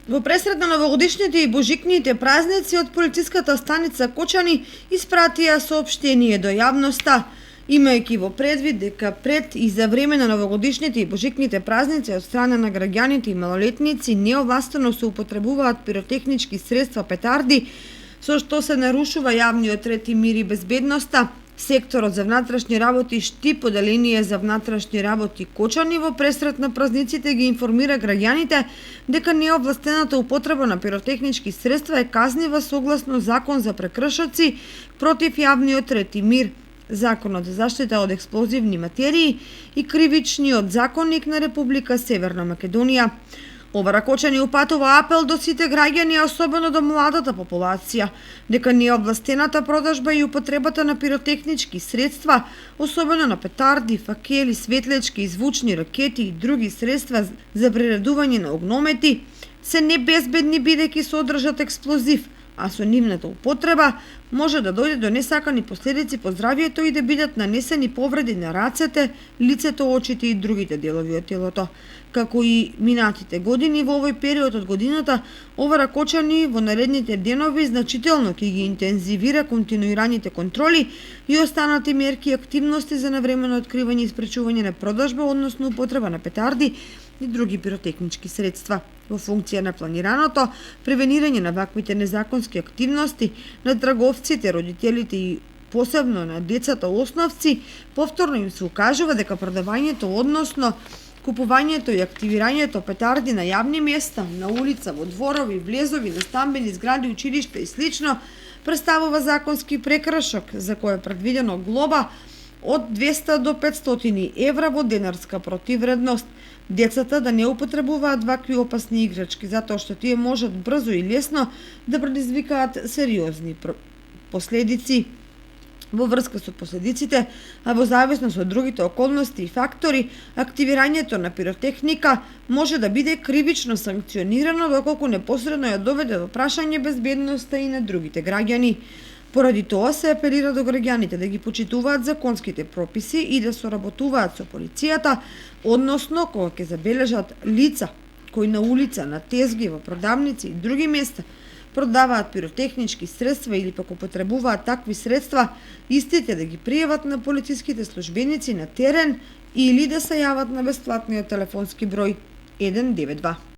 Во пресред на новогодишните и божикните празници од полициската станица Кочани испратија соопштение до јавноста, имајќи во предвид дека пред и за време на новогодишните и божикните празници од страна на граѓаните и малолетници неовластено се употребуваат пиротехнички средства петарди, со што се нарушува јавниот ред и мир и безбедноста. Секторот за внатрешни работи Шти, поделение за внатрешни работи Кочани во пресред на празниците ги информира граѓаните дека неовластената употреба на пиротехнички средства е казнива согласно Закон за прекршоци против јавниот ред и мир, Законот за заштита од експлозивни материи и Кривичниот законник на Република Северна Македонија. Обара Кочани упатува апел до сите граѓани, особено до младата популација, дека неовластената продажба и употребата на пиротехнички средства, особено на петарди, факели, светлечки и звучни ракети и други средства за приредување на огномети, се небезбедни бидејќи содржат експлозив, а со нивната употреба може да дојде до несакани последици по здравјето и да бидат нанесени повреди на рацете, лицето, очите и другите делови од телото. Како и минатите години, во овој период од годината, Овара Кочани во наредните денови значително ќе ги интензивира континуираните контроли и останати мерки и активности за навремено откривање и спречување на продажба, односно употреба на петарди и други пиротехнички средства. Во функција на планираното превенирање на ваквите незаконски активности на трговците, родителите и посебно на децата основци, повторно им се укажува дека продавањето, односно купувањето и активирањето петарди на јавни места, на улица, во дворови, влезови, на стамбени згради, училишта и слично, представува законски прекршок за кој е предвидено глоба од 200 до 500 евра во денарска противредност. Децата да не употребуваат вакви опасни играчки, затоа што тие можат брзо и лесно да предизвикаат сериозни последици. Во врска со последиците, а во зависност од другите околности и фактори, активирањето на пиротехника може да биде кривично санкционирано доколку непосредно ја доведе до прашање безбедноста и на другите граѓани. Поради тоа се апелира до граѓаните да ги почитуваат законските прописи и да соработуваат со полицијата, односно кога ќе забележат лица кои на улица, на тезги, во продавници и други места продаваат пиротехнички средства или пак употребуваат такви средства, истите да ги пријават на полициските службеници на терен или да се јават на бесплатниот телефонски број 192.